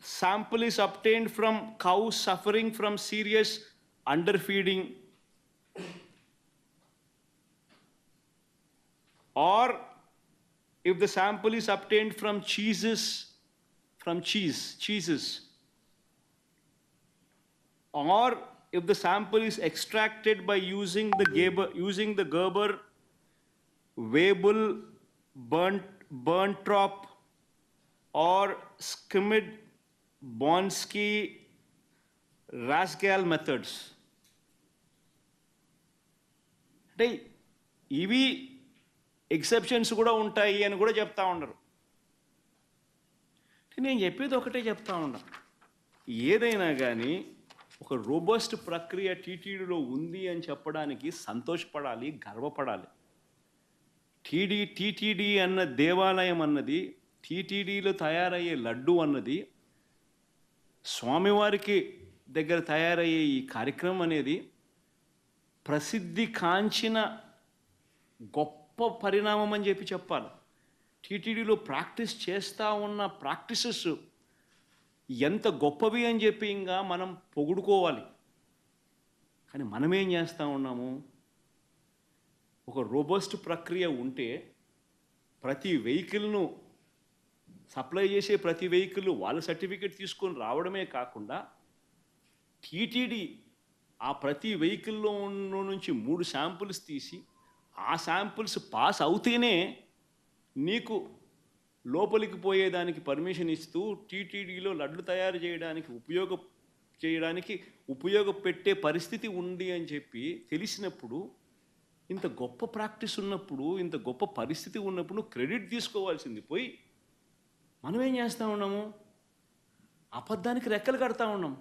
sample is obtained from cows suffering from serious underfeeding, or if the sample is obtained from cheeses, or if the sample is extracted by using the Gerber, Weibull, Berntrop, or Schmidt, Bonsky, Rasgal methods. అంటే ఇవి exceptions కూడా ఉంటాయి అని కూడా చెప్తా ఉండరు. నేను చెప్పేది ఒకటే చెప్తా ఉన్నా, ఏదైనా కానీ ఒక రోబస్ట్ ప్రక్రియ టీటీడీలో ఉంది అని చెప్పడానికి సంతోషపడాలి, గర్వపడాలి. టీటీడీ అన్న దేవాలయం అన్నది, టీటీడీలో తయారయ్యే లడ్డు అన్నది, స్వామివారికి దగ్గర తయారయ్యే ఈ కార్యక్రమం అనేది ప్రసిద్ధి కాంచిన గొప్ప పరిణామం అని చెప్పాలి. టీటీడీలో ప్రాక్టీస్ చేస్తూ ఉన్న ప్రాక్టీసెస్ ఎంత గొప్పవి అని చెప్పి ఇంకా మనం పొగుడుకోవాలి. కానీ మనమేం చేస్తూ ఉన్నాము, ఒక రోబస్ట్ ప్రక్రియ ఉంటే ప్రతి వెహికల్ను సప్లై చేసే ప్రతి వెహికల్ వాళ్ళ సర్టిఫికేట్ తీసుకొని రావడమే కాకుండా టీటీడీ ఆ ప్రతి వెహికల్లో నుంచి 3 శాంపుల్స్ తీసి ఆ శాంపుల్స్ పాస్ అవుతేనే నీకు లోపలికి పోయేదానికి పర్మిషన్ ఇస్తూ టీటీడీలో లడ్లు తయారు చేయడానికి ఉపయోగపెట్టే పరిస్థితి ఉంది అని చెప్పి తెలిసినప్పుడు, ఇంత గొప్ప ప్రాక్టీస్ ఉన్నప్పుడు, ఇంత గొప్ప పరిస్థితి ఉన్నప్పుడు క్రెడిట్ తీసుకోవాల్సింది పోయి మనం ఏం చేస్తూ ఉన్నాము, అబద్ధానికి రెక్కలు కడతా ఉన్నాం.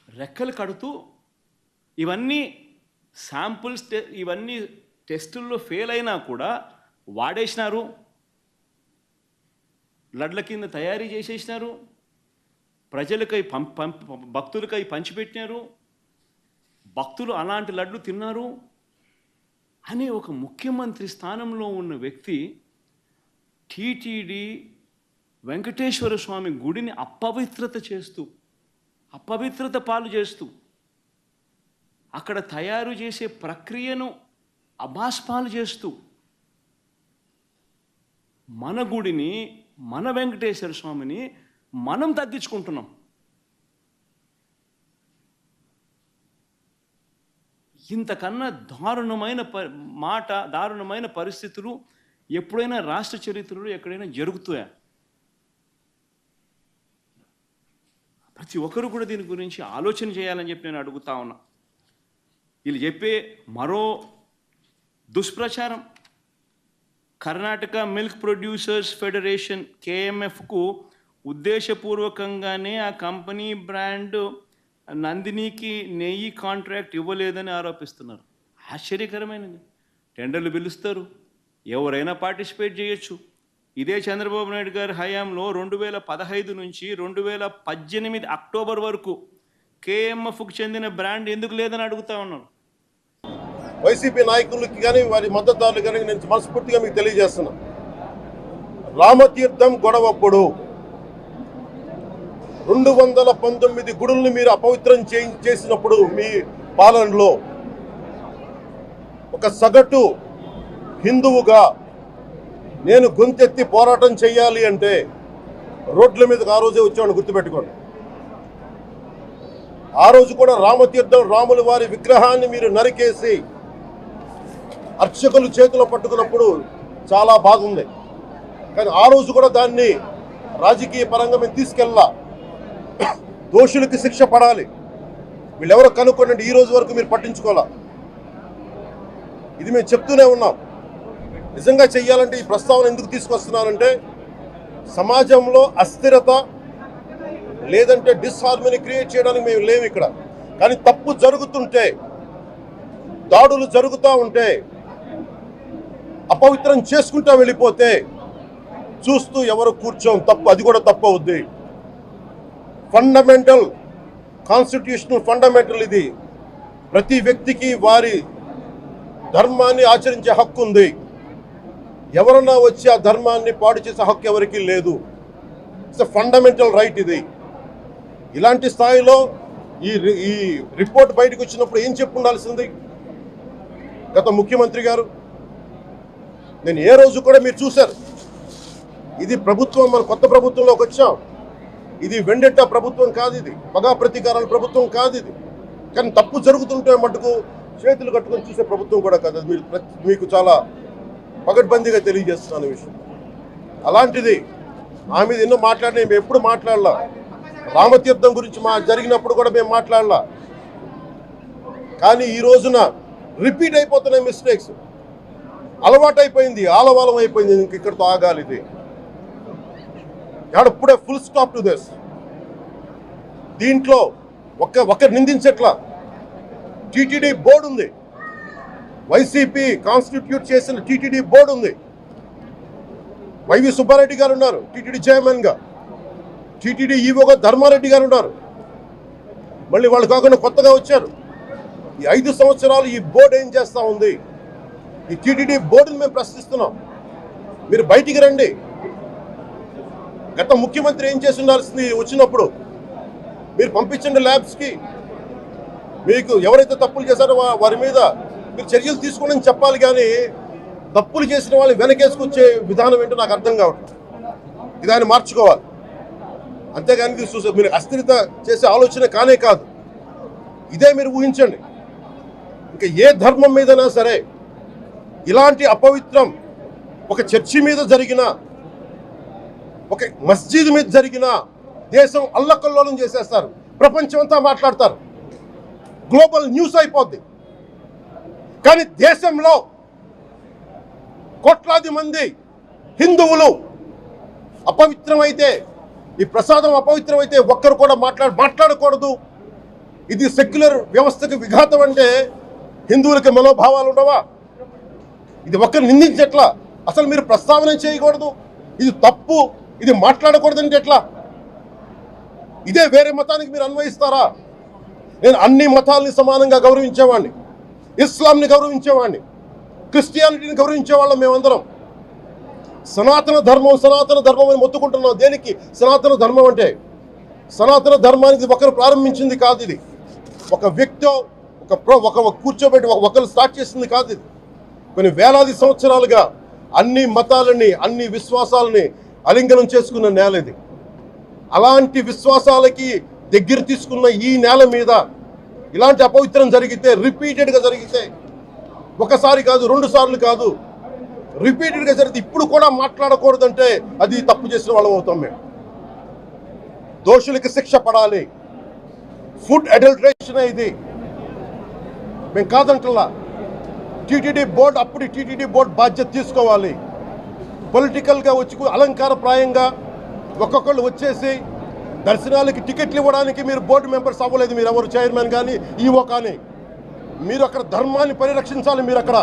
రెక్కలు కడుతూ ఇవన్నీ శాంపుల్స్ ఇవన్నీ టెస్టుల్లో ఫెయిల్ అయినా కూడా వాడేసినారు, లడ్ల కింద తయారీ చేసేసినారు, ప్రజలకై భక్తులకై పంచిపెట్టినారు, భక్తులు అలాంటి లడ్లు తిన్నారు అనే ఒక ముఖ్యమంత్రి స్థానంలో ఉన్న వ్యక్తి టీటీడీ వెంకటేశ్వర స్వామి గుడిని అపవిత్రత పాలు చేస్తూ అక్కడ తయారు చేసే ప్రక్రియను అభాస్పాలు చేస్తూ మన గుడిని, మన వెంకటేశ్వర స్వామిని మనం తగ్గించుకుంటున్నాం. ఇంతకన్నా దారుణమైన పరిస్థితులు ఎప్పుడైనా రాష్ట్ర చరిత్రలో ఎక్కడైనా జరుగుతాయా? ప్రతి ఒక్కరు కూడా దీని గురించి ఆలోచన చేయాలని చెప్పి నేను అడుగుతా ఉన్నా. వీళ్ళు చెప్పే మరో దుష్ప్రచారం, కర్ణాటక మిల్క్ ప్రొడ్యూసర్స్ ఫెడరేషన్ KMFకు ఉద్దేశపూర్వకంగానే ఆ కంపెనీ బ్రాండ్ నందినికి నెయ్యి కాంట్రాక్ట్ ఇవ్వలేదని ఆరోపిస్తున్నారు. ఆశ్చర్యకరమైనది. టెండర్లు పిలుస్తారు, ఎవరైనా పార్టిసిపేట్ చేయొచ్చు. ఇదే చంద్రబాబు నాయుడు గారి హయాంలో 2015 నుంచి 2018 అక్టోబర్ వరకు KMFకు చెందిన బ్రాండ్ ఎందుకు లేదని అడుగుతా ఉన్నాను. వైసీపీ నాయకులకి కానీ వారి మద్దతుదారులు కానీ నేను మనస్ఫూర్తిగా మీకు తెలియజేస్తున్నా, రామతీర్థం గొడవప్పుడు 219 గుడుల్ని మీరు అపవిత్రం చేసినప్పుడు మీ పాలనలో ఒక సగటు హిందువుగా నేను గొంతెత్తి పోరాటం చేయాలి అంటే రోడ్ల మీదకి ఆ రోజే వచ్చామని గుర్తుపెట్టుకోండి. ఆ రోజు కూడా రామతీర్థం రాముల వారి విగ్రహాన్ని మీరు నరికేసి అర్చకులు చేతిలో పట్టుకున్నప్పుడు చాలా బాగుంది. కానీ ఆ రోజు కూడా దాన్ని రాజకీయ పరంగా మేము తీసుకెళ్ళా. దోషులకి శిక్ష పడాలి, వీళ్ళెవరో కనుక్కోండి, ఈ రోజు వరకు మీరు పట్టించుకోవాలా. ఇది మేము చెప్తూనే ఉన్నాం. నిజంగా చెయ్యాలంటే ఈ ప్రస్తావన ఎందుకు తీసుకొస్తున్నానంటే, సమాజంలో అస్థిరత లేదంటే డిస్హార్మనీ క్రియేట్ చేయడానికి మేము లేవు ఇక్కడ. కానీ తప్పు జరుగుతుంటే, దాడులు జరుగుతూ ఉంటే, అపవిత్రం చేసుకుంటూ వెళ్ళిపోతే చూస్తూ ఎవరు కూర్చోం. తప్పు, అది కూడా తప్పు అవుద్ది. ఫండమెంటల్ కాన్స్టిట్యూషనల్ ఫండమెంటల్ ఇది. ప్రతి వ్యక్తికి వారి ధర్మాన్ని ఆచరించే హక్కు ఉంది. ఎవరన్నా వచ్చి ఆ ధర్మాన్ని పాడు చేసే హక్కు ఎవరికీ లేదు. ఇట్స్ ఎ ఫండమెంటల్ రైట్ ఇది. ఇలాంటి స్థాయిలో ఈ రిపోర్ట్ బయటకు వచ్చినప్పుడు ఏం చెప్పు ఉండాల్సింది గత ముఖ్యమంత్రి గారు? నేను ఏ రోజు కూడా మీరు చూశారు, ఇది ప్రభుత్వం, మన కొత్త ప్రభుత్వంలోకి వచ్చాం, ఇది వెండెట్టా ప్రభుత్వం కాదు, ఇది పగా ప్రతీకారాల ప్రభుత్వం కాదు ఇది. కానీ తప్పు జరుగుతుంటే మటుకు చేతులు కట్టుకొని చూసే ప్రభుత్వం కూడా కాదు. అది మీకు చాలా పగడ్బందీగా తెలియజేస్తున్నాను ఈ విషయం. అలాంటిది మా మీద ఎన్నో మాట్లాడినా మేము ఎప్పుడు మాట్లాడలా. రామతీర్థం గురించి జరిగినప్పుడు కూడా మేము మాట్లాడలా. కానీ ఈ రోజున రిపీట్ అయిపోతున్నాయి మిస్టేక్స్. అలవాటైపోయింది, ఆలవాలం అయిపోయింది. ఇంక ఇక్కడితో ఆగాలి ఇది. ఇప్పుడే ఫుల్ స్టాప్ టు దిస్. దీంట్లో ఒకరు నిందించట్లా. టీటీడీ బోర్డు ఉంది, వైసీపీ కాన్స్టిట్యూట్ చేసిన టీటీడీ బోర్డు ఉంది. వైవి సుబ్బారెడ్డి గారు ఉన్నారు టీటీడీ చైర్మన్గా, టీటీడీ ఈవోగా ధర్మారెడ్డి గారు ఉన్నారు. మళ్ళీ వాళ్ళు కాకుండా కొత్తగా వచ్చారు. ఈ 5 సంవత్సరాలు ఈ బోర్డు ఏం చేస్తూ ఉంది? ఈ టీటీడీ బోర్డుని మేము ప్రశ్నిస్తున్నాం. మీరు బయటికి రండి. గత ముఖ్యమంత్రి ఏం చేసి ఉండాల్సింది? వచ్చినప్పుడు మీరు పంపించండి ల్యాబ్స్కి. మీకు ఎవరైతే తప్పులు చేశారో వారి మీద మీరు చర్యలు తీసుకోండి అని చెప్పాలి. కానీ తప్పులు చేసిన వాళ్ళు వెనకేసుకొచ్చే విధానం ఏంటో నాకు అర్థం కావట్లేదు. ఇది ఆయన మార్చుకోవాలి. అంతేగాని మీరు అస్థిరత చేసే ఆలోచన కానే కాదు. ఇదే మీరు ఊహించండి. ఇంకా ఏ ధర్మం మీదైనా సరే ఇలాంటి అపవిత్రం ఒక చర్చి మీద జరిగినా, ఒక మస్జిద్ మీద జరిగినా దేశం అల్లకల్లోలం చేసేస్తారు. ప్రపంచం అంతా మాట్లాడతారు, గ్లోబల్ న్యూస్ అయిపోద్ది. కానీ దేశంలో కోట్లాది మంది హిందువులు అపవిత్రమైతే, ఈ ప్రసాదం అపవిత్రమైతే ఒక్కరు కూడా మాట్లాడకూడదు. ఇది సెక్యులర్ వ్యవస్థకు విఘాతం అంటే హిందువులకి మనోభావాలు ఉండవా? ఇది ఒక్కరు నిందించట్లా. అసలు మీరు ప్రస్తావన చేయకూడదు, ఇది తప్పు, ఇది మాట్లాడకూడదంటే ఎట్లా? ఇదే వేరే మతానికి మీరు అన్వయిస్తారా? నేను అన్ని మతాలని సమానంగా గౌరవించేవాడిని, ఇస్లాంని గౌరవించేవాడిని, క్రిస్టియానిటీని గౌరవించేవాళ్ళం మేమందరం. సనాతన ధర్మం అని మొత్తుకుంటున్నాం. దేనికి సనాతన ధర్మం అంటే? సనాతన ధర్మానికి ఒకరు ప్రారంభించింది కాదు. ఇది ఒక వ్యక్తి కూర్చోబెట్టి ఒకరు స్టార్ట్ చేసింది కాదు. ఇది కొన్ని వేలాది సంవత్సరాలుగా అన్ని మతాలని, అన్ని విశ్వాసాలని అలింగనం చేసుకున్న నేల ఇది. అలాంటి విశ్వాసాలకి దగ్గర తీసుకున్న ఈ నేల మీద ఇలాంటి అపవిత్రం జరిగితే, రిపీటెడ్గా జరిగితే, ఒకసారి కాదు 2 సార్లు కాదు, రిపీటెడ్గా జరిగితే ఇప్పుడు కూడా మాట్లాడకూడదంటే అది తప్పు చేసిన వాళ్ళం అవుతాం. దోషులకి శిక్ష పడాలి. ఫుడ్ అడల్టరేషన్ ఇది మేము కాదంటలా. టీటీడీ బోర్డు అప్పుడు టీటీడీ బోర్డు బాధ్యత తీసుకోవాలి. పొలిటికల్గా వచ్చి అలంకారప్రాయంగా ఒక్కొక్కళ్ళు వచ్చేసి దర్శనాలకి టికెట్లు ఇవ్వడానికి మీరు బోర్డు మెంబర్స్ అవ్వలేదు. మీరు ఎవరు చైర్మన్ కానీ ఈవో కానీ. మీరు అక్కడ ధర్మాన్ని పరిరక్షించాలి. మీరు అక్కడ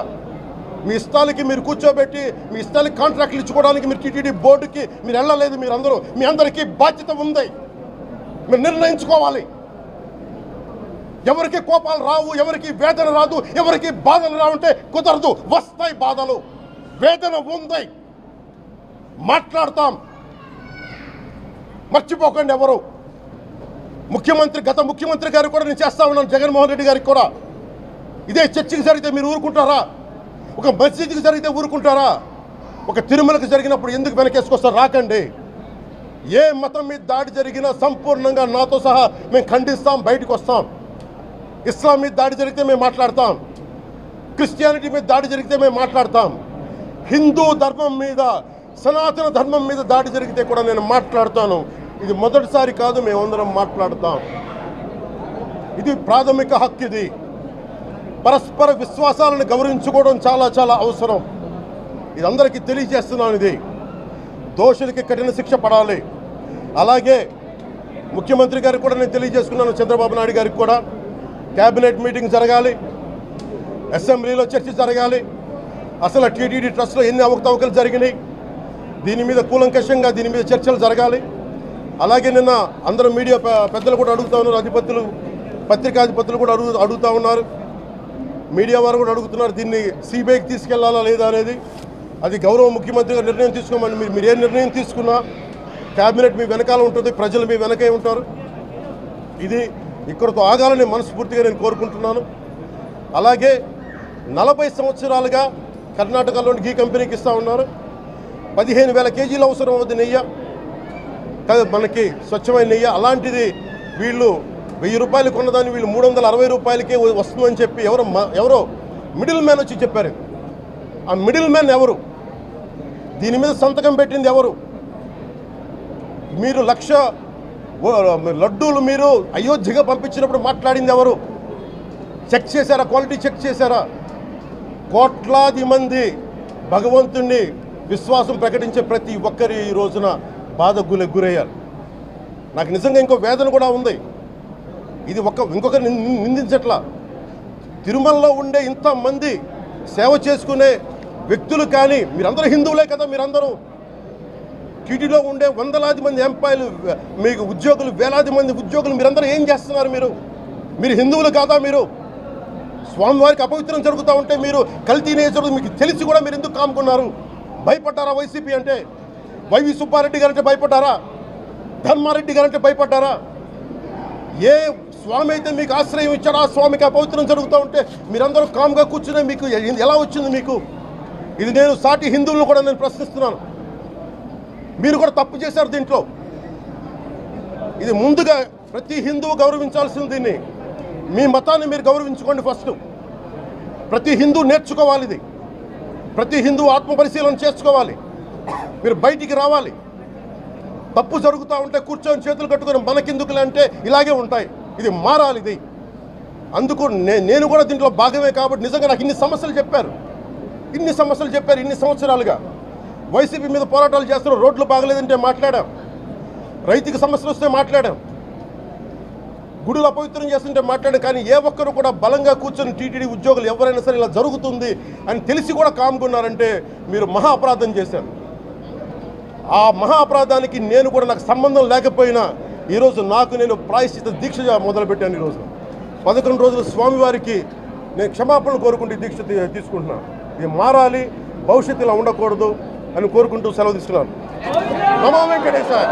మీ ఇష్టాలకి మీరు కూర్చోబెట్టి మీ ఇష్టాలకి కాంట్రాక్ట్లు ఇచ్చుకోవడానికి మీరు టీటీడీ బోర్డుకి మీరు వెళ్ళలేదు. మీరందరూ, మీ అందరికీ బాధ్యత ఉంది. మీరు నిర్ణయించుకోవాలి. ఎవరికి కోపాలు రావు, ఎవరికి వేదన రాదు, ఎవరికి బాధలు రావుంటే కుదరదు. వస్తాయి బాధలు, వేదన ఉంది, మాట్లాడతాం. మర్చిపోకండి ఎవరు. గత ముఖ్యమంత్రి గారు కూడా నేను చేస్తా ఉన్నాను, జగన్మోహన్ రెడ్డి గారికి కూడా. ఇదే చర్చికి జరిగితే మీరు ఊరుకుంటారా? ఒక మసీదుకి జరిగితే ఊరుకుంటారా? ఒక తిరుమలకి జరిగినప్పుడు ఎందుకు వెనకేసుకొస్తారు? రాకండి. ఏ మతం మీద దాడి జరిగినా సంపూర్ణంగా నాతో సహా మేము ఖండిస్తాం, బయటకు వస్తాం. ఇస్లాం మీద దాడి జరిగితే మేము మాట్లాడతాం, క్రిస్టియానిటీ మీద దాడి జరిగితే మేము మాట్లాడతాం, హిందూ ధర్మం మీద, సనాతన ధర్మం మీద దాడి జరిగితే కూడా నేను మాట్లాడతాను. ఇది మొదటిసారి కాదు, మేమందరం మాట్లాడతాం. ఇది ప్రాథమిక హక్కు. ఇది పరస్పర విశ్వాసాలను గౌరవించుకోవడం చాలా చాలా అవసరం. ఇది అందరికీ తెలియజేస్తున్నాను. ఇది దోషులకి కఠిన శిక్ష పడాలి. అలాగే ముఖ్యమంత్రి గారికి కూడా నేను తెలియజేసుకున్నాను, చంద్రబాబు నాయుడు గారికి కూడా క్యాబినెట్ మీటింగ్ జరగాలి, అసెంబ్లీలో చర్చ జరగాలి. అసలు టీటీడీ ట్రస్ట్లో ఎన్ని అవకతవకలు జరిగినాయి దీని మీద కూలంకషంగా దీని మీద చర్చలు జరగాలి. అలాగే నిన్న అందరూ మీడియా పెద్దలు కూడా అడుగుతూ ఉన్నారు, పత్రికాధిపతులు కూడా అడుగుతూ ఉన్నారు, మీడియా వారు కూడా అడుగుతున్నారు, దీన్ని సిబిఐకి తీసుకెళ్లాలా లేదా అనేది. అది గౌరవ ముఖ్యమంత్రిగా నిర్ణయం తీసుకోమని మీరు ఏ నిర్ణయం తీసుకున్నా క్యాబినెట్ మీ వెనకాల ఉంటుంది, ప్రజలు మీ వెనకే ఉంటారు. ఇది ఇక్కడితో ఆగాలని మనస్ఫూర్తిగా నేను కోరుకుంటున్నాను. అలాగే 40 సంవత్సరాలుగా కర్ణాటకలోని గీ కంపెనీకి ఇస్తూ ఉన్నారు. 15,000 కేజీలు అవసరం అవుతుంది నెయ్యి, మనకి స్వచ్ఛమైన నెయ్యి. అలాంటిది వీళ్ళు 1000 రూపాయలు కొన్నదాన్ని వీళ్ళు 360 రూపాయలకే వస్తుందని చెప్పి ఎవరో మిడిల్ మ్యాన్ వచ్చి చెప్పారు. ఆ మిడిల్ మ్యాన్ ఎవరు? దీని మీద సంతకం పెట్టింది ఎవరు? మీరు 1,00,000 లడ్డూలు మీరు అయోధ్యగా పంపించినప్పుడు మాట్లాడింది ఎవరు? చెక్ చేశారా? క్వాలిటీ చెక్ చేశారా? కోట్లాది మంది భగవంతుణ్ణి విశ్వాసం ప్రకటించే ప్రతి ఒక్కరి ఈ రోజున బాధకు గురయ్యారు. నాకు నిజంగా ఇంకో వేదన కూడా ఉంది. ఇది ఇంకొకరు నిందించట్లా. తిరుమలలో ఉండే ఇంతమంది సేవ చేసుకునే వ్యక్తులు కానీ మీరందరూ హిందువులే కదా, మీరందరూ టీటీలో ఉండే వందలాది మంది ఎంప్లాయీలు, మీకు ఉద్యోగులు, వేలాది మంది ఉద్యోగులు, మీరందరూ ఏం చేస్తున్నారు? మీరు హిందువులు కాదా? మీరు స్వామివారికి అపవిత్రం జరుగుతూ ఉంటే మీరు కల్తీ జరుగుతుంది మీకు తెలిసి కూడా మీరు ఎందుకు కాముకున్నారు? భయపడ్డారా? వైసీపీ అంటే వైవి సుబ్బారెడ్డి గారంటే భయపడ్డారా? ధర్మారెడ్డి గారంటే భయపడ్డారా? ఏ స్వామి అయితే మీకు ఆశ్రయం ఇచ్చారో ఆ స్వామికి అపవిత్రం జరుగుతూ ఉంటే మీరందరూ కామ్గా కూర్చునే మీకు ఎలా వచ్చింది మీకు? ఇది నేను సాటి హిందువులను కూడా నేను ప్రశ్నిస్తున్నాను. మీరు కూడా తప్పు చేశారు దీంట్లో. ఇది ముందుగా ప్రతి హిందువు గౌరవించాల్సింది. దీన్ని మీ మతాన్ని మీరు గౌరవించుకోండి ఫస్ట్. ప్రతి హిందూ నేర్చుకోవాలి ఇది. ప్రతి హిందూ ఆత్మపరిశీలన చేసుకోవాలి. మీరు బయటికి రావాలి. తప్పు జరుగుతూ ఉంటే కూర్చొని చేతులు కట్టుకొని మనకెందుకులే అంటే ఇలాగే ఉంటాయి. ఇది మారాలి. ఇది అందుకు నేను కూడా దీంట్లో భాగమే. కాబట్టి నిజంగా నాకు ఇన్ని సమస్యలు చెప్పారు ఇన్ని సంవత్సరాలుగా. వైసీపీ మీద పోరాటాలు చేస్తున్న రోడ్లు బాగలేదంటే మాట్లాడాం, రైతుకి సమస్యలు వస్తే మాట్లాడాం, గుడులు అపవిత్రం చేస్తుంటే మాట్లాడాం. కానీ ఏ ఒక్కరు కూడా బలంగా కూర్చొని టీటీడీ ఉద్యోగులు ఎవరైనా సరే ఇలా జరుగుతుంది అని తెలిసి కూడా కామ్కున్నారంటే మీరు మహా అపరాధం చేశారు. ఆ మహా అపరాధానికి నేను కూడా నాకు సంబంధం లేకపోయినా ఈరోజు నేను ప్రాయశ్చిత దీక్ష మొదలుపెట్టాను. ఈరోజు 11 రోజులు స్వామివారికి నేను క్షమాపణలు కోరుకుంటూ దీక్ష తీసుకుంటున్నాను. ఇది మారాలి, భవిష్యత్తు ఇలా ఉండకూడదు అని కోరుకుంటూ సెలవు తీసుకున్నాను. నమో వెంకటేశాయ.